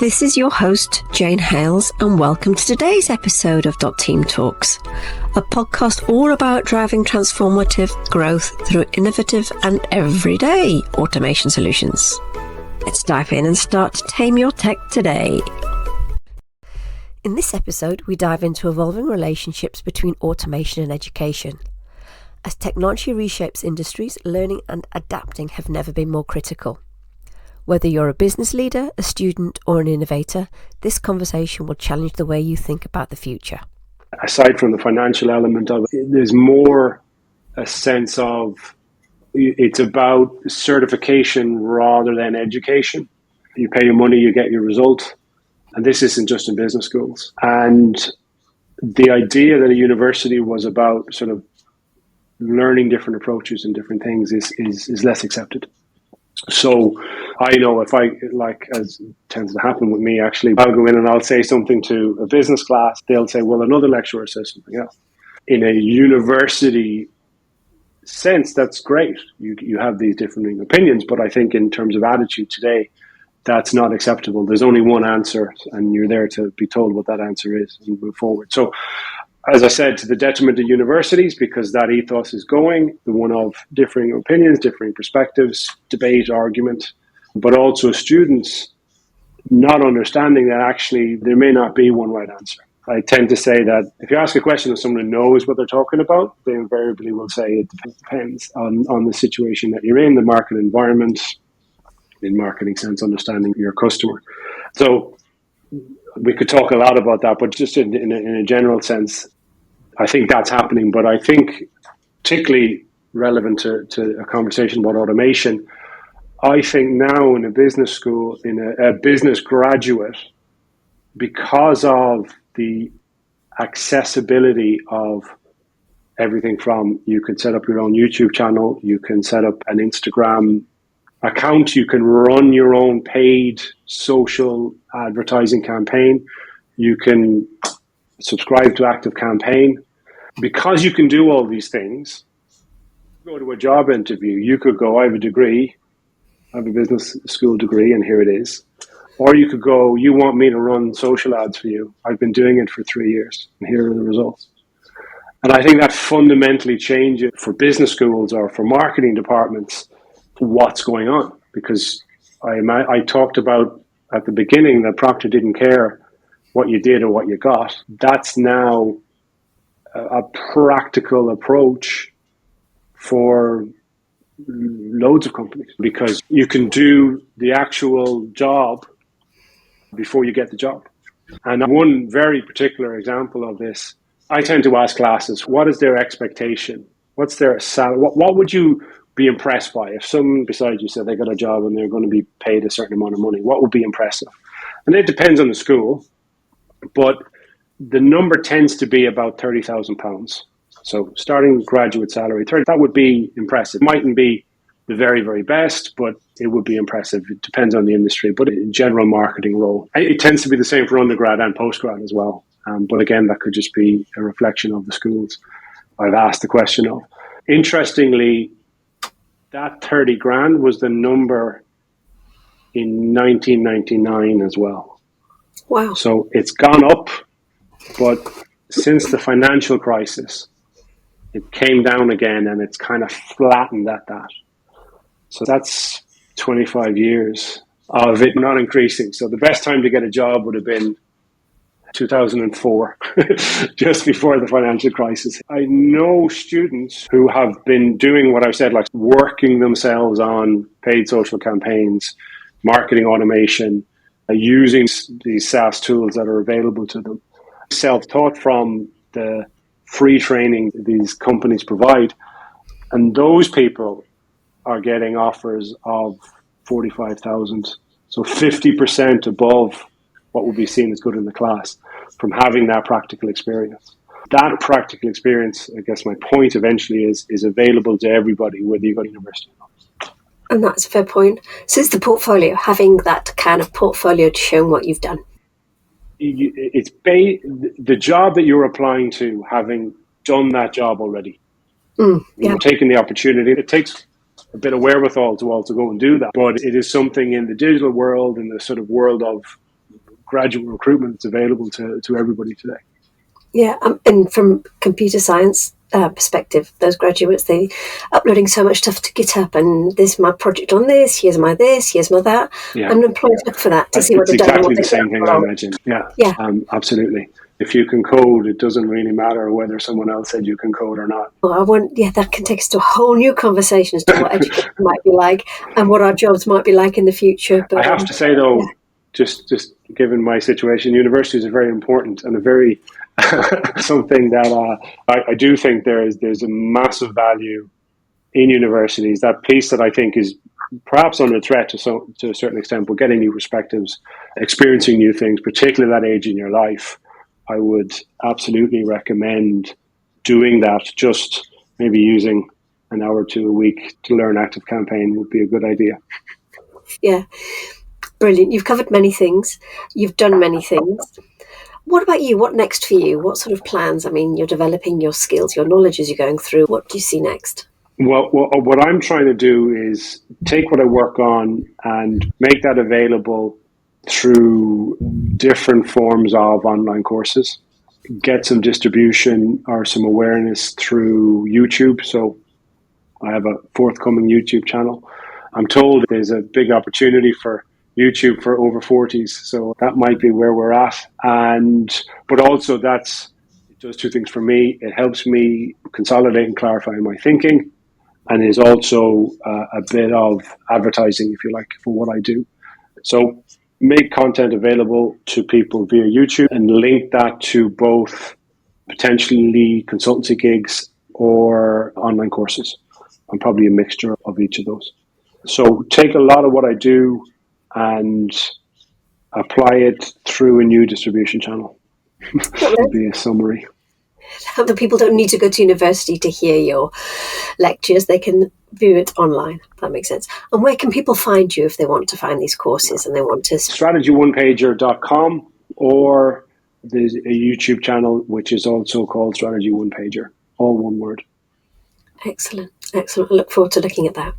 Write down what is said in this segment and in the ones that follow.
This is your host, Jane Hales, and welcome to today's episode of .Team Talks, a podcast all about driving transformative growth through innovative and everyday automation solutions. Let's dive in and start to tame your tech today. In this episode, we dive into evolving relationships between automation and education. As technology reshapes industries, learning and adapting have never been more critical. Whether you're a business leader, a student, or an innovator, this conversation will challenge the way you think about the future. Aside from the financial element of it, there's more a sense of it's about certification rather than education. You pay your money, you get your result. And this isn't just in business schools. And the idea that a university was about sort of learning different approaches and different things is less accepted. So I know if I, like as tends to happen with me actually, I'll go in and I'll say something to a business class, they'll say, well, another lecturer says something else. In a university sense, that's great. You have these different opinions, but I think in terms of attitude today, that's not acceptable. There's only one answer and you're there to be told what that answer is and move forward. So as I said, to the detriment of universities, because that ethos is going, the one of differing opinions, differing perspectives, debate, argument, but also students not understanding that actually there may not be one right answer. I tend to say that if you ask a question of someone who knows what they're talking about, they invariably will say it depends on the situation that you're in, the market environment, in marketing sense, understanding your customer. So we could talk a lot about that, but just in a general sense, I think that's happening. But I think particularly relevant to a conversation about automation, I think now in a business school, in a business graduate, because of the accessibility of everything from you can set up your own YouTube channel, you can set up an Instagram account, you can run your own paid social advertising campaign, you can subscribe to Active Campaign. Because you can do all these things, go to a job interview, you could go, I have a degree, I have a business school degree, and here it is. Or you could go, you want me to run social ads for you. I've been doing it for 3 years, and here are the results. And I think that fundamentally changes for business schools or for marketing departments what's going on. Because I talked about at the beginning that Procter didn't care what you did or what you got. That's now a practical approach for loads of companies, because you can do the actual job before you get the job. And one very particular example of this, I tend to ask classes, what is their expectation? What's their salary? What would you be impressed by if someone beside you said they got a job and they're going to be paid a certain amount of money? What would be impressive? And it depends on the school, but the number tends to be about £30,000. So starting graduate salary, that would be impressive. It mightn't be the very, very best, but it would be impressive. It depends on the industry, but in general marketing role. It tends to be the same for undergrad and postgrad as well. But again, that could just be a reflection of the schools I've asked the question of. Interestingly, that 30 grand was the number in 1999 as well. Wow. So it's gone up, but since the financial crisis, it came down again and it's kind of flattened at that. So that's 25 years of it not increasing. So the best time to get a job would have been 2004, just before the financial crisis. I know students who have been doing what I've said, like working themselves on paid social campaigns, marketing automation, using these SaaS tools that are available to them. Self-taught from the free training these companies provide. And those people are getting offers of 45,000. So 50% above what would be seen as good in the class from having that practical experience. That practical experience, I guess my point eventually is available to everybody, whether you go to university or not. And that's a fair point. So it's the portfolio, having that kind of portfolio to show what you've done. It's the job that you're applying to, having done that job already. You're taking the opportunity. It takes a bit of wherewithal to also go and do that. But it is something in the digital world, in the sort of world of graduate recruitment that's available to everybody today. Yeah, and from computer science perspective, those graduates, they uploading so much stuff to GitHub, and this is my project on this, here's my that. Yeah. And employees look for that to see what it's they've done. exactly the same thing, I imagine. Yeah. Absolutely. If you can code, it doesn't really matter whether someone else said you can code or not. Well, that can take us to a whole new conversation as to what education might be like and what our jobs might be like in the future. But I have to say, though, just given my situation, universities are very important and a very something that I do think there's a massive value in universities. That piece that I think is perhaps under threat to a certain extent, but getting new perspectives, experiencing new things, particularly at that age in your life, I would absolutely recommend doing that. Just maybe using an hour or two a week to learn Active Campaign would be a good idea. Yeah, brilliant. You've covered many things. You've done many things. What about you? What next for you? What sort of plans? I mean, you're developing your skills, your knowledge as you're going through. What do you see next? Well, what I'm trying to do is take what I work on and make that available through different forms of online courses, get some distribution or some awareness through YouTube. So I have a forthcoming YouTube channel. I'm told there's a big opportunity for YouTube for over 40s, so that might be where we're at. But also it does two things for me. It helps me consolidate and clarify my thinking, and is also a bit of advertising, if you like, for what I do. So make content available to people via YouTube and link that to both potentially consultancy gigs or online courses, and probably a mixture of each of those. So take a lot of what I do and apply it through a new distribution channel. Would be a summary. The people don't need to go to university to hear your lectures. They can view it online. That makes sense. And where can people find you if they want to find these courses and they want to? StrategyOnepager.com, or there's a YouTube channel which is also called Strategy Onepager, all one word. Excellent. I look forward to looking at that.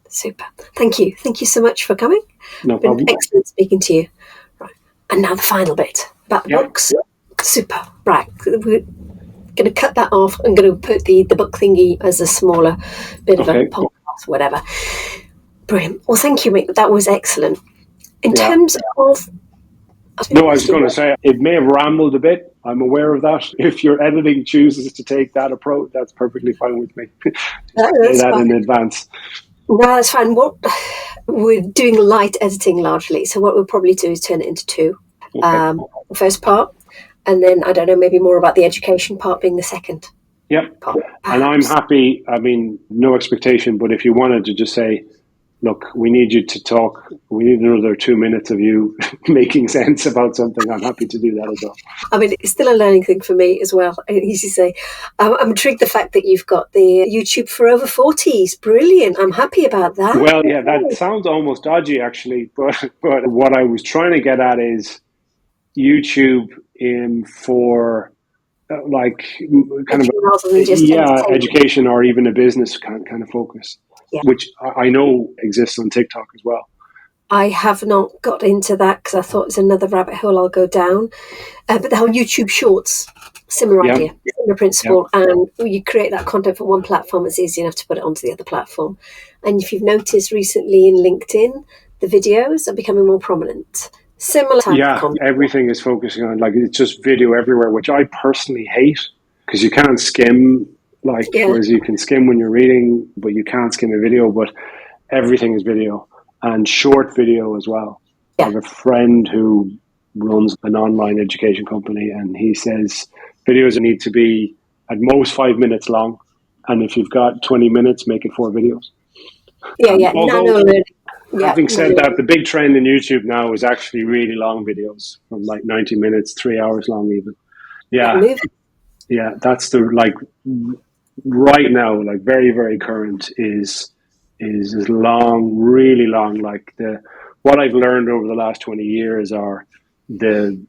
Super. Thank you. Thank you so much for coming. No problem. Been excellent speaking to you. Right. And now the final bit about the books. Super. Right. We're going to cut that off. I'm going to put the book thingy as a smaller bit of a podcast, whatever. Brilliant. Well, thank you, Mick. That was excellent. In terms of... I was going to say, it may have rambled a bit. I'm aware of that. If your editing chooses to take that approach, that's perfectly fine with me. Say that in advance. No, that's fine. We're doing light editing largely. So what we'll probably do is turn it into two. The first part, and then, I don't know, maybe more about the education part being the second. Yep. Part, and I'm happy, I mean, no expectation, but if you wanted to just say, look, we need you to talk. We need another 2 minutes of you making sense about something. I'm happy to do that as well. I mean, it's still a learning thing for me as well. I usually say, I'm intrigued the fact that you've got the YouTube for over 40s. Brilliant. I'm happy about that. Well, yeah, that sounds almost dodgy, actually. But what I was trying to get at is YouTube for like kind of education or even a business kind of focus. Yeah. Which I know exists on TikTok as well. I have not got into that because I thought it's another rabbit hole I'll go down. But the whole YouTube Shorts, similar idea, similar principle. Yeah. And you create that content for one platform, it's easy enough to put it onto the other platform. And if you've noticed recently in LinkedIn, the videos are becoming more prominent. Similar type of content. Everything is focusing on, like, it's just video everywhere, which I personally hate because you can't skim. Whereas you can skim when you're reading, but you can't skim a video, but everything is video and short video as well. Yeah. I have a friend who runs an online education company, and he says videos need to be at most 5 minutes long. And if you've got 20 minutes, make it 4 videos. Having said that, the big trend in YouTube now is actually really long videos from like 90 minutes, 3 hours long even. Yeah, that's the, like, right now, like very, very current is long, really long. Like what I've learned over the last 20 years are the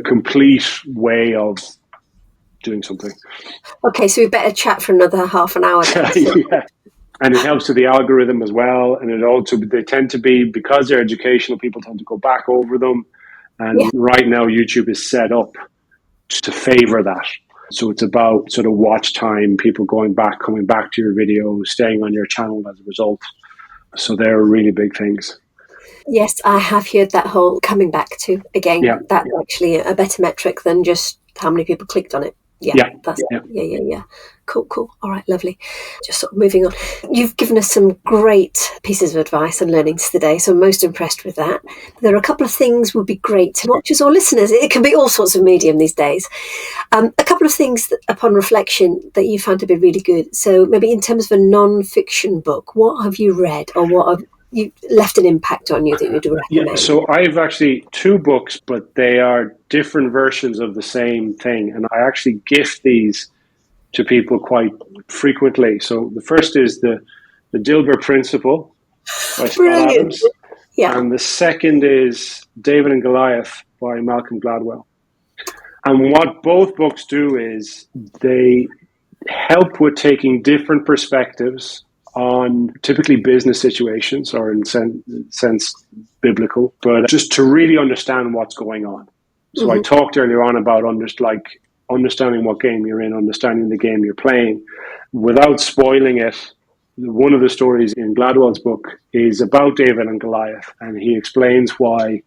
complete way of doing something. Okay, so we better chat for another half an hour. Yeah. And it helps with the algorithm as well. And they tend to be, because they're educational, people tend to go back over them. And right now, YouTube is set up to favor that. So it's about sort of watch time, people going back, coming back to your videos, staying on your channel as a result. So they're really big things. Yes, I have heard that whole coming back to again. Yeah. That's actually a better metric than just how many people clicked on it. Yeah. Cool. All right, lovely. Just sort of moving on. You've given us some great pieces of advice and learnings today, so I'm most impressed with that. There are a couple of things would be great to watchers or listeners. It can be all sorts of medium these days. A couple of things that, upon reflection, that you found to be really good. So maybe in terms of a non-fiction book, what have you read or what have you left an impact on you that you'd recommend? Yeah, so I've actually 2 books, but they are different versions of the same thing. And I actually gift these to people quite frequently. So the first is the Dilbert Principle by Scott Adams. Yeah. And the second is David and Goliath by Malcolm Gladwell. And what both books do is they help with taking different perspectives on typically business situations, or in sense biblical, but just to really understand what's going on. So I talked earlier on about understanding what game you're in, understanding the game you're playing. Without spoiling it, one of the stories in Gladwell's book is about David and Goliath, and he explains why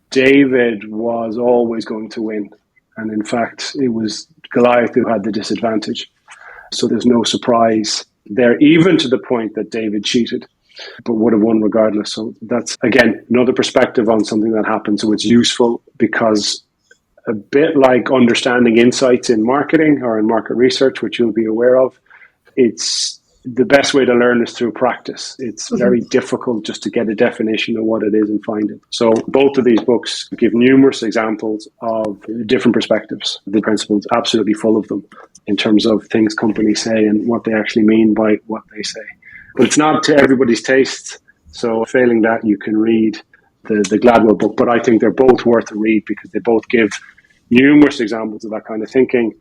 David was always going to win. And in fact, it was Goliath who had the disadvantage. So there's no surprise there, even to the point that David cheated, but would have won regardless. So that's, again, another perspective on something that happened. So it's useful because a bit like understanding insights in marketing or in market research, which you'll be aware of, it's the best way to learn is through practice. It's very difficult just to get a definition of what it is and find it. So both of these books give numerous examples of different perspectives. The principle's absolutely full of them in terms of things companies say and what they actually mean by what they say. But it's not to everybody's taste. So failing that, you can read the Gladwell book. But I think they're both worth a read because they both give numerous examples of that kind of thinking,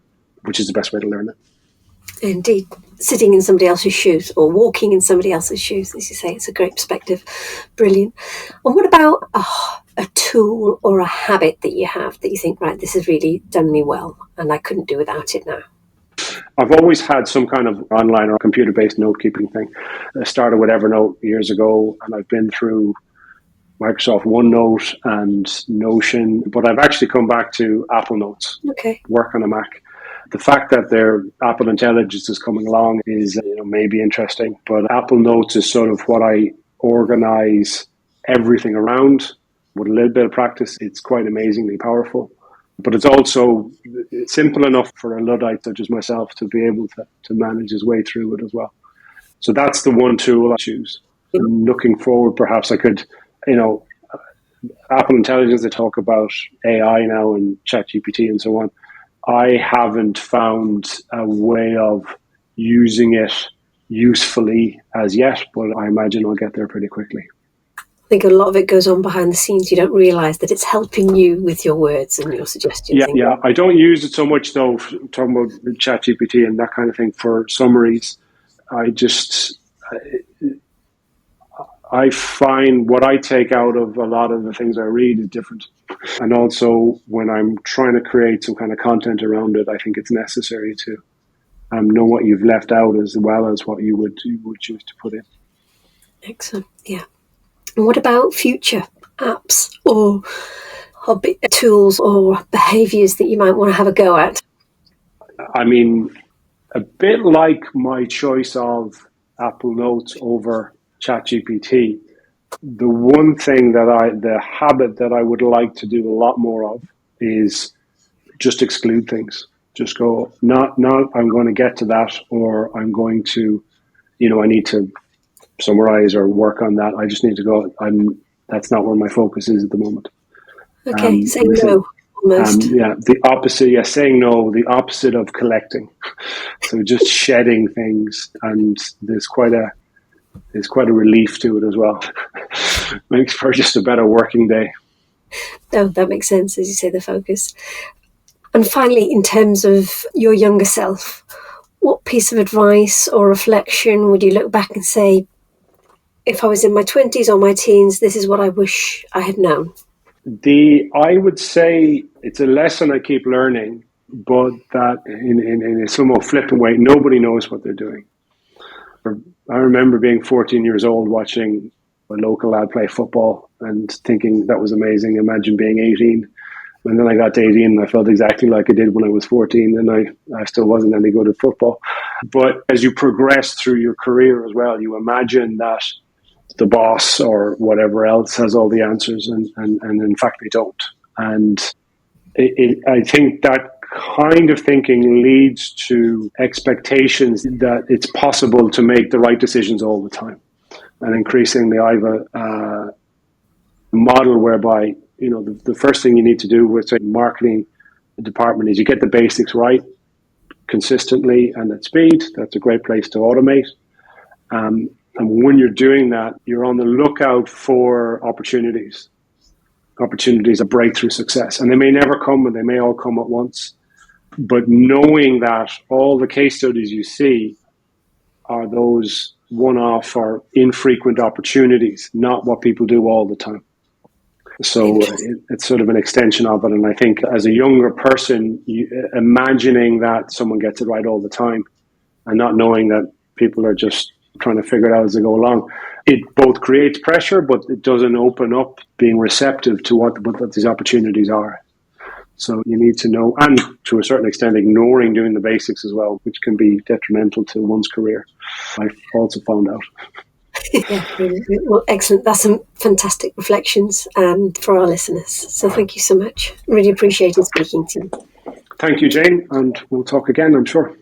which is the best way to learn it. Indeed. Sitting in somebody else's shoes or walking in somebody else's shoes, as you say, it's a great perspective. Brilliant. And what about a tool or a habit that you have that you think, right, this has really done me well and I couldn't do without it now? I've always had some kind of online or computer-based note-keeping thing. I started with Evernote years ago, and I've been through Microsoft OneNote and Notion, but I've actually come back to Apple Notes, work on a Mac. The fact that their Apple Intelligence is coming along is maybe interesting, but Apple Notes is sort of what I organize everything around. With a little bit of practice, it's quite amazingly powerful. But it's also simple enough for a Luddite such as myself to be able to manage his way through it as well. So that's the one tool I choose. Looking forward, perhaps I could, Apple Intelligence, they talk about AI now and ChatGPT and so on. I haven't found a way of using it usefully as yet, but I imagine I'll get there pretty quickly. I think a lot of it goes on behind the scenes. You don't realise that it's helping you with your words and your suggestions. Yeah. I don't use it so much, though, talking about ChatGPT and that kind of thing for summaries. I find what I take out of a lot of the things I read is different. And also, when I'm trying to create some kind of content around it, I think it's necessary to know what you've left out as well as what you would choose to put in. Excellent, yeah. And what about future apps or hobby tools or behaviours that you might want to have a go at? I mean, a bit like my choice of Apple Notes over ChatGPT, the one thing the habit that I would like to do a lot more of is just exclude things. Just go, not I'm going to get to that, or I'm going to, I need to summarize or work on that. I just need to go, that's not where my focus is at the moment. Okay, saying no, almost. The opposite, saying no, the opposite of collecting. So just shedding things, and there's quite a relief to it as well. Makes for just a better working day. No, that makes sense, as you say, the focus. And finally, in terms of your younger self, what piece of advice or reflection would you look back and say, if I was in my 20s or my teens, this is what I wish I had known? I would say it's a lesson I keep learning, but that in a somewhat flippant way, nobody knows what they're doing. I remember being 14 years old watching a local lad play football and thinking that was amazing. Imagine being 18. And then I got to 18 and I felt exactly like I did when I was 14, and I still wasn't any good at football. But as you progress through your career as well, you imagine that the boss or whatever else has all the answers, and in fact they don't. And I think that kind of thinking leads to expectations that it's possible to make the right decisions all the time. And increasingly I have a model whereby, the first thing you need to do with the marketing department is you get the basics right consistently and at speed. That's a great place to automate. And when you're doing that, you're on the lookout for opportunities of breakthrough success. And they may never come, and they may all come at once. But knowing that all the case studies you see are those one-off or infrequent opportunities, not what people do all the time. So it's sort of an extension of it. And I think as a younger person, imagining that someone gets it right all the time and not knowing that people are just trying to figure it out as they go along, it both creates pressure, but it doesn't open up being receptive to what these opportunities are. So you need to know, and to a certain extent, ignoring doing the basics as well, which can be detrimental to one's career. I've also found out. Yeah, well, excellent. That's some fantastic reflections for our listeners. So thank you so much. Really appreciated speaking to you. Thank you, Jane, and we'll talk again, I'm sure.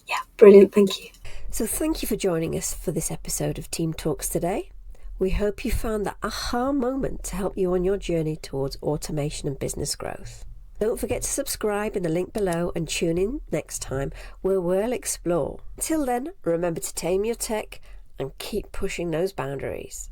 Yeah, brilliant. Thank you. So thank you for joining us for this episode of Team Talks today. We hope you found that aha moment to help you on your journey towards automation and business growth. Don't forget to subscribe in the link below and tune in next time where we'll explore. Until then, remember to tame your tech and keep pushing those boundaries.